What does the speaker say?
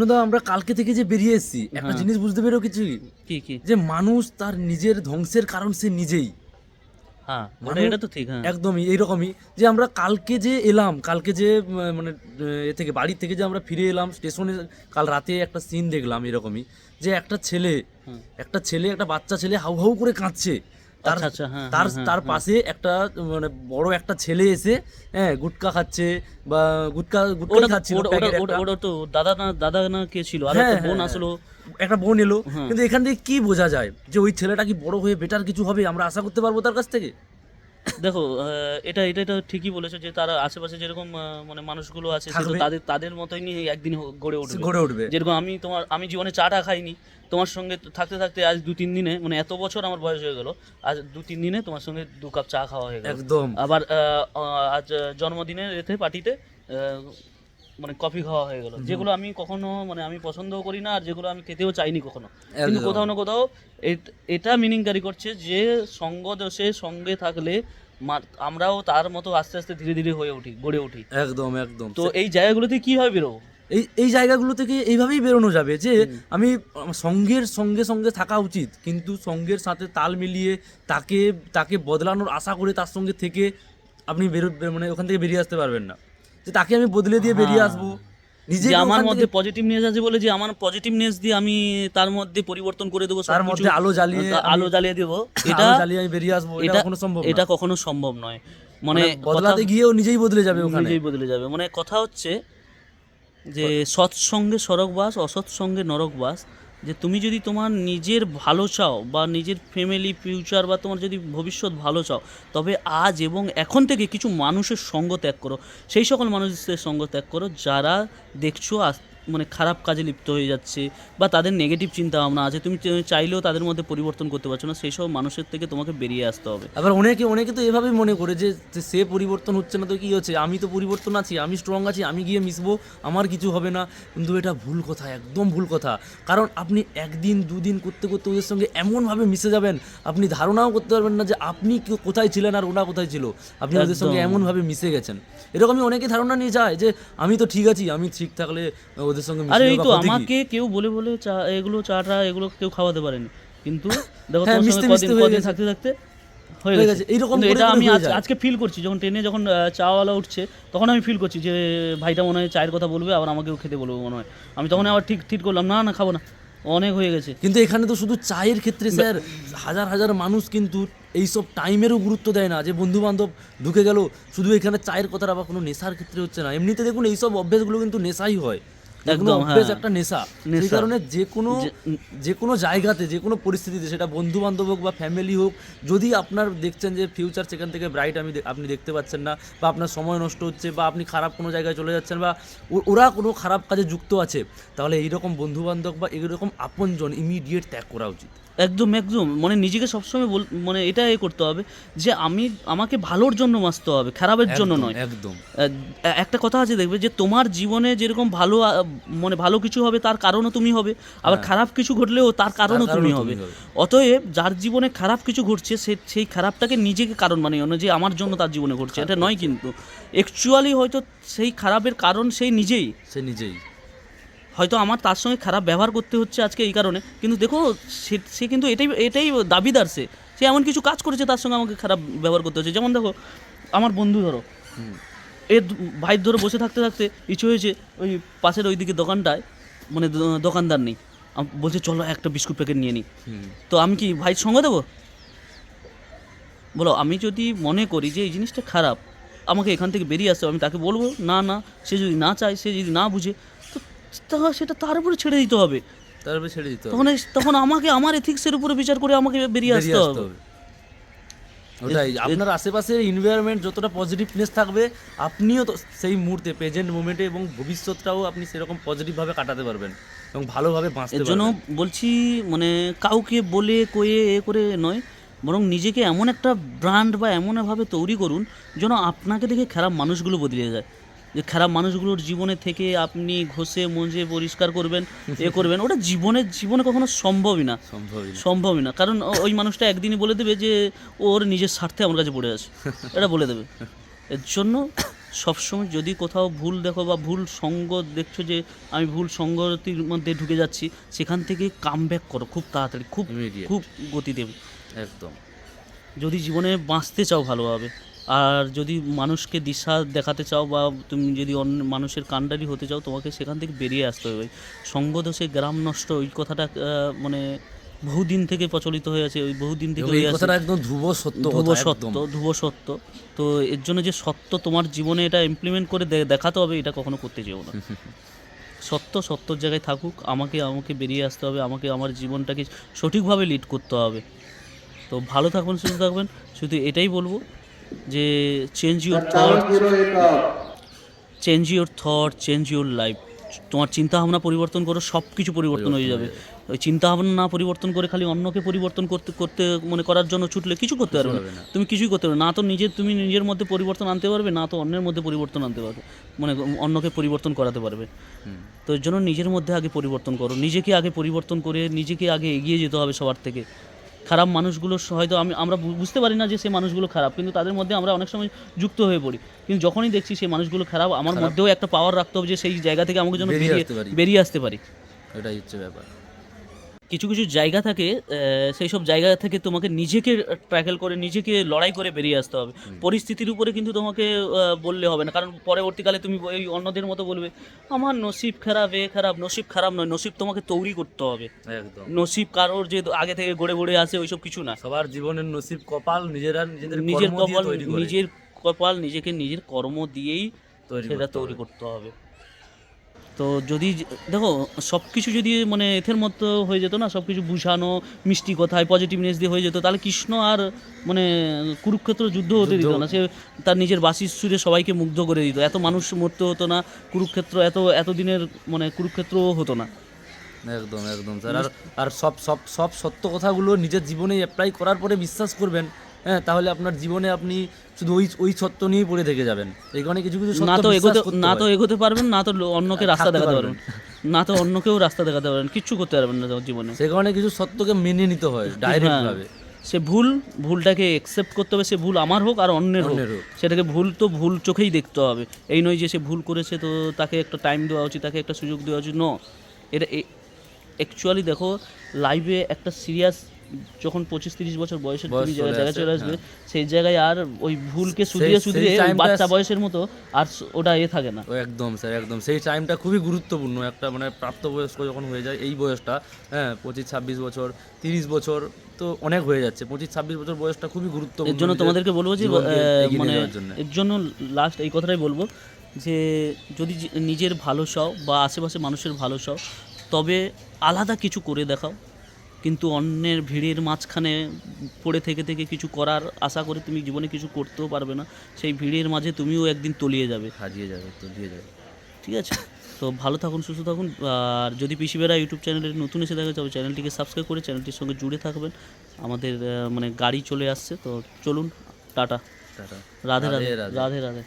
স্বপ্নদা আমরা কালকে থেকে যে বেরিয়ে এসেছি একটা জিনিস বুঝতে পেরেও কিছু কি কি যে মানুষ তার নিজের ধ্বংসের কারণ সে নিজেই। হ্যাঁ মানুষ এটা তো ঠিক। হ্যাঁ একদমই এইরকমই যে আমরা কালকে যে এলাম, কালকে যে মানে এ থেকে বাড়ি থেকে যে আমরা ফিরে এলাম স্টেশনে, কাল রাতে একটা সিন দেখলাম এরকমই যে একটা ছেলে একটা বাচ্চা ছেলে হাউ হাউ করে কাঁদছে, তার আচ্ছা আচ্ছা হ্যাঁ তার হ্যাঁ তার পাশে একটা মানে বড় একটা ছেলে এসে গুটকা খাচ্ছে বা গুটকাই ওটা খাচ্ছিল ওটা প্যাকেট ওটা একটা। ওটা তো দাদা না কে ছিল আর হ্যাঁ, একটা বোন হ্যাঁ, আসলো। একটা বোন এলো, হ্যাঁ। কিন্তু এখান থেকে কি বোঝা যায় যে ওই ছেলেটা কি বড় হয়ে বেটার কিছু হবে, আমরা আশা করতে পারবো তার কাছ থেকে? দেখো এটা এটা এটা ঠিকই বলেছো যে তার আশেপাশে যেরকম মানে মানুষগুলো আছে সে তো থাকবে। তাদের তাদের মতোই নিয়ে একদিন গড়ে সে উঠবে। গড়ে উঠবে। যেরকম আমি জীবনে চাটা খাইনি, তোমার সঙ্গে থাকতে থাকতে আজ 2-3 দিনে মানে এত বছর আমার বয়স হয়ে গেল, আজ 2-3 দিনে তোমার সঙ্গে 2 কাপ চা খাওয়া হয়ে গেল। একদম আবার আজ জন্মদিনের এতে পার্টিতে মানে কফি খাওয়া হয়ে গেল, যেগুলো আমি কখনো মানে আমি পছন্দও করি না আর যেগুলো আমি খেতেও চাইনি কখনো, কিন্তু একদম। কোথাও না কোথাও এটা মিনিং ক্যারি করছে যে সঙ্গ দোষে সঙ্গে থাকলে আমরাও তার মতো আস্তে আস্তে ধীরে ধীরে হয়ে উঠি, গড়ে উঠি। একদম একদম তো এই জায়গাগুলোতে কিভাবে বেরোবো? এই জায়গাগুলো থেকে এইভাবেই বেরোনো যাবে যে আমি সঙ্গের সঙ্গে সঙ্গে থাকা উচিত, কিন্তু সঙ্গের সাথে তাল মিলিয়ে তাকে তাকে বদলানোর আশা করে তার সঙ্গে থেকে আপনি মানে ওখান থেকে বেরিয়ে আসতে পারবেন না, যে তাকে আমি বদলে দিয়ে বেরিয়ে আসবো নিজে যে আমার মধ্যে পজিটিভনেস আছে বলে যে আমার পজিটিভনেস দিয়ে আমি তার মধ্যে পরিবর্তন করে দেবো, তার মধ্যে আলো জ্বালিয়ে দেবো, এটা আলো জ্বালিয়ে আমি বেরিয়ে আসবো, এটা কখনো সম্ভব না। এটা কখনো সম্ভব নয়। মানে বদলাতে গিয়েও নিজেই বদলে যাবে, ওখানে নিজেই বদলে যাবে। মানে কথা হচ্ছে যে সৎসঙ্গে স্বর্গবাস, অসৎসঙ্গে নরকবাস। যে তুমি যদি তোমার নিজের ভালো চাও বা নিজের ফ্যামিলি ফিউচার বা তোমার যদি ভবিষ্যৎ ভালো চাও, তবে আজ এবং এখন থেকে কিছু মানুষের সঙ্গ ত্যাগ করো। সেই সকল মানুষদের সঙ্গ ত্যাগ করো যারা দেখছো মানে খারাপ কাজে লিপ্ত হয়ে যাচ্ছে বা তাদের নেগেটিভ চিন্তা ভাবনা আছে, তুমি চাইলেও তাদের মধ্যে পরিবর্তন করতে পারছো না, সেই সব মানুষের থেকে তোমাকে বেরিয়ে আসতে হবে। আবার অনেকে অনেকে তো এভাবেই মনে করে যে সে পরিবর্তন হচ্ছে না তো কি হচ্ছে, আমি তো পরিবর্তন আছি, আমি স্ট্রং আছি, আমি গিয়ে মিশবো, আমার কিছু হবে না। কিন্তু এটা ভুল কথা, একদম ভুল কথা। কারণ আপনি একদিন দুদিন করতে করতে ওদের সঙ্গে এমনভাবে মিশে যাবেন, আপনি ধারণাও করতে পারবেন না যে আপনি কোথায় ছিলেন আর ওরা কোথায় ছিল, আপনি ওদের সঙ্গে এমনভাবে মিশে গেছেন। এরকমই অনেকে ধারণা নিয়ে যায় যে আমি তো ঠিক আছি, আমি ঠিক থাকলে ওদের সঙ্গে আরে মিশলে এই বা তো ক্ষতি কি? আমাকে কেউ বলে বলে চা এগুলো চাটা এগুলো কেউ খাওয়াতে পারেনি, কিন্তু দেখো হ্যাঁ, তোমার মিশতে সঙ্গে মিশতে হয়ে কদিন গেছে। থাকতে থাকতে হয়ে হয়ে গেছে। গেছে, এইরকম কিন্তু করে এটা করে আমি হয়ে যায়। আজকে ফিল করছি, যখন ট্রেনে যখন চাওয়ালা উঠছে তখন আমি ফিল করছি যে ভাইটা মনে হয় চায়ের কথা বলবে, আবার আমাকেও খেতে বলবে মনে হয়। আমি তখন আবার ঠিক করলাম না না খাবো না, অনেক হয়ে গেছে। কিন্তু এখানে তো শুধু চায়ের ক্ষেত্রে স্যার, হাজার হাজার মানুষ কিন্তু এইসব টাইমেরও গুরুত্ব দেয় না, যে বন্ধু বান্ধব ঢুকে গেল, শুধু এখানে চায়ের কথাটা বা কোনো নেশার ক্ষেত্রে হচ্ছে না। এমনিতে দেখুন এইসব অভ্যেসগুলো কিন্তু নেশাই হয়, একদম, অভ্যেস হ্যাঁ। একটা নেশা। সেই নেশা। কারণে যে কোনো জায়গাতে যে কোনো পরিস্থিতিতে, সেটা বন্ধু বান্ধব হোক বা ফ্যামিলি হোক, যদি আপনার দেখছেন যে ফিউচার সেখান থেকে ব্রাইট আপনি দেখতে পাচ্ছেন না, বা আপনার সময় নষ্ট হচ্ছে, বা আপনি খারাপ কোনো জায়গায় চলে যাচ্ছেন, বা ওরা কোনো খারাপ কাজে যুক্ত আছে, তাহলে এইরকম বন্ধু বান্ধব বা এইরকম আপনজন ইমিডিয়েট ত্যাগ করা উচিত। একদম একদম, মানে নিজেকে সবসময় মানে এটা করতে হবে যে আমাকে ভালোর জন্য বাঁচতে হবে, খারাপের জন্য নয়। একদম একটা কথা আছে দেখবে যে তোমার জীবনে যেরকম ভালো মানে ভালো কিছু হবে তার কারণও তুমি হবে, আবার খারাপ কিছু ঘটলেও তার কারণও তুমি হবে। অতএব যার জীবনে খারাপ কিছু ঘটছে সেই খারাপটাকে নিজেকে কারণ বানিয়ে না যে আমার জন্য তার জীবনে ঘটছে, এটা নয়। কিন্তু অ্যাকচুয়ালি হয়তো সেই খারাপের কারণ সেই নিজেই। হয়তো আমার তার সঙ্গে খারাপ ব্যবহার করতে হচ্ছে আজকে এই কারণে, কিন্তু দেখো সে কিন্তু এটাই দাবিদার, সে এমন কিছু কাজ করেছে তার সঙ্গে আমাকে খারাপ ব্যবহার করতে হচ্ছে। যেমন দেখো আমার বন্ধু, ধরো ভাই ধরো বসে থাকতে থাকতে ইচ্ছে হয়েছে ওই পাশের ওইদিকে দোকানটায় মানে দোকানদার নেই, বলছে চলো একটা বিস্কুট প্যাকেট নিয়ে নিই, তো আমি কি ভাইয়ের সঙ্গে দেবো? বলো, আমি যদি মনে করি যে এই জিনিসটা খারাপ, আমাকে এখান থেকে বেরিয়ে আসতে হবে, আমি তাকে বলবো না না, সে যদি না চায়, সে যদি না বুঝে, তো সেটা তার উপরে ছেড়ে দিতে হবে। তখন আমাকে আমার এথিক্সের উপরে বিচার করে আমাকে বেরিয়ে আসতে হবে। ওটাই, আপনার আশেপাশের এনভায়রনমেন্ট যতটা পজিটিভনেস থাকবে, আপনিও তো সেই মুহূর্তে প্রেজেন্ট মোমেন্টে এবং ভবিষ্যৎটাও আপনি সেরকম পজিটিভভাবে কাটাতে পারবেন এবং ভালোভাবে বাঁচতে পারবেন। এর জন্য বলছি, মানে কাউকে বলে কয়ে করে নয়, বরং নিজেকে এমন একটা ব্র্যান্ড বা এমনভাবে তৈরি করুন যেন আপনাকে দেখে খারাপ মানুষগুলো বদলে যায়, যে খারাপ মানুষগুলোর জীবনে থেকে আপনি ঘষে মজে পরিষ্কার করবেন, করবেন, ওটা জীবনে কখনো সম্ভবই না। কারণ ওই মানুষটা একদিনই বলে দেবে যে ওর নিজের স্বার্থে আমার কাছে পড়ে আছে, এটা বলে দেবে। এর জন্য সবসময় যদি কোথাও ভুল দেখো বা ভুল সঙ্গ দেখছো যে আমি ভুল সঙ্গতির মধ্যে ঢুকে যাচ্ছি, সেখান থেকে কামব্যাক করো খুব তাড়াতাড়ি, খুব Immediate. খুব গতি দেবে। একদম। যদি জীবনে বাঁচতে চাও ভালোভাবে, আর যদি মানুষকে দিশা দেখাতে চাও বা তুমি যদি অন্য মানুষের কাণ্ডারি হতে চাও, তোমাকে সেখান থেকে বেরিয়ে আসতে হবে। সঙ্গদোষে গ্রাম নষ্ট, ওই কথাটা মানে বহুদিন থেকে প্রচলিত হয়ে আছে, ওই বহুদিন থেকে এবং এই হয়ে আছে। কথাটা একদম ধ্রুব সত্য ধ্রুব কথা, সত্য, একদম। ধ্রুব সত্য। তো এর জন্য যে সত্য তোমার জীবনে এটা ইমপ্লিমেন্ট করে দেখাতে হবে, এটা কখনো করতে যেও না। সত্য সত্যর জায়গায় থাকুক, আমাকে আমাকে বেরিয়ে আসতে হবে, আমাকে আমার জীবনটাকে সঠিকভাবে লিড করতে হবে। তো ভালো থাকবেন, সুস্থ থাকবেন, শুধু এটাই বলবো যে change your thought, change your thought, change your life. তোমার চিন্তাভাবনা পরিবর্তন করো, সব কিছু পরিবর্তন হয়ে যাবে। ওই চিন্তাভাবনা না পরিবর্তন করে খালি অন্যকে পরিবর্তন করতে করতে মানে করার জন্য ছুটলে কিছু করতে পারবে না। তুমি কিছুই করতে পারবে না, তো তুমি নিজের মধ্যে পরিবর্তন আনতে পারবে না, তো অন্যের মধ্যে পরিবর্তন আনতে পারবে, মানে অন্যকে পরিবর্তন করাতে পারবে। তো এর জন্য নিজের মধ্যে আগে পরিবর্তন করো, নিজেকে আগে পরিবর্তন করে নিজেকে আগে এগিয়ে যেতে হবে সবার থেকে। খারাপ মানুষগুলো হয়তো আমরা বুঝতে পারি না যে সেই মানুষগুলো খারাপ, কিন্তু তাদের মধ্যে আমরা অনেক সময় যুক্ত হয়ে পড়ি। কিন্তু যখনই দেখছি সেই মানুষগুলো খারাপ, আমার মধ্যেও একটা পাওয়ার রাখতে হবে যে সেই জায়গা থেকে আমাকে যেন বেরিয়ে আসতে পারি। এটাই হচ্ছে ব্যাপার। কিছু কিছু জায়গা থাকে, সেই সব জায়গা থেকে তোমাকে নিজেকে ট্র্যাকেল করে, নিজেকে লড়াই করে বেরিয়ে আসতে হবে। পরিস্থিতির উপরে কিন্তু তোমাকে বললে হবে না, কারণ পরবর্তীকালে তুমি ওই অন্যদের মতো বলবে আমার নসিব খারাপ, খারাপ। নসিব খারাপ নয়, নসিব তোমাকে তৈরি করতে হবে। একদম। নসিব কারোর যে আগে থেকে গড়ে গড়ে আসে ওইসব কিছু না। সবার জীবনের নসিব কপাল নিজের কপাল, নিজের কপাল নিজেকে নিজের কর্ম দিয়েই সেটা তৈরি করতে হবে। তো যদি দেখো সব কিছু যদি মানে এথের মতো হয়ে যেত না, সব কিছু বুঝানো মিষ্টি কথায় পজিটিভনেস দিয়ে হয়ে যেত, তাহলে কৃষ্ণ আর মানে কুরুক্ষেত্র যুদ্ধ হতে দিত না। সে তার নিজের বাঁশির সুরে সবাইকে মুগ্ধ করে দিত, এত মানুষ মরতে হতো না, কুরুক্ষেত্র এতদিনের মানে কুরুক্ষেত্রও হতো না। একদম একদম স্যার। আর সব সব সব সত্য কথাগুলো নিজের জীবনে অ্যাপ্লাই করার পরে বিশ্বাস করবেন, হ্যাঁ, তাহলে আপনার জীবনে আপনি শুধু ওই সত্য নিয়েই পড়ে থেকে যাবেন। এই কারণে কিছু কিছু না তো এগোতে পারবেন, না তো অন্যকে রাস্তা দেখাতে পারবেন, না তো অন্যকেও রাস্তা দেখাতে পারবেন, কিচ্ছু করতে পারবেন না জীবনে। সেই কারণে কিছু সত্যকে মেনে নিতে হয় ডাইরেক্ট ভাবে। সে ভুলটাকে অ্যাকসেপ্ট করতে হবে, সে ভুল আমার হোক আর অন্যের হোক, সেটাকে ভুল চোখেই দেখতে হবে। এই নয় যে সে ভুল করেছে তো তাকে একটা টাইম দেওয়া উচিত, তাকে একটা সুযোগ দেওয়া উচিত। এটা অ্যাকচুয়ালি দেখো লাইফে একটা সিরিয়াস যখন 25-30 বছর বয়সের তুমি জায়গায় চলে আসবে, সেই জায়গায় আর ওই ভুলকে শুধরিয়ে বাচ্চা বয়সের মতো আর ওটা থাকে না। একদম স্যার, একদম। সেই টাইমটা খুবই গুরুত্বপূর্ণ একটা মানে প্রাপ্তবয়স্ক যখন হয়ে যায় এই বয়সটা, হ্যাঁ, 25-26 বছর 30 বছর তো অনেক হয়ে যাচ্ছে, 25-26 বছর বয়সটা খুবই গুরুত্বপূর্ণ। এর জন্য তোমাদেরকে বলবো যে মানে এর জন্য লাস্ট এই কথাটাই বলবো যে যদি নিজের ভালো চাও বা আশেপাশে মানুষের ভালো চাও, তবে আলাদা কিছু করে দেখাও, কিন্তু অন্যের ভিড়ের মাঝখানে পড়ে থেকে থেকে কিছু করার আশা করে তুমি জীবনে কিছু করতেও পারবে না। সেই ভিড়ের মাঝে তুমিও একদিন তলিয়ে যাবে, তলিয়ে যাবে। ঠিক আছে? তো ভালো থাকুন, সুস্থ থাকুন। আর যদি পিসি বেড়া ইউটিউব চ্যানেলে নতুন এসে থাকে তবে চ্যানেলটিকে সাবস্ক্রাইব করে চ্যানেলটির সঙ্গে জুড়ে থাকবেন। আমাদের মানে গাড়ি চলে আসছে, তো চলুন, টাটা, রাধে রাধে, রাধে রাধে।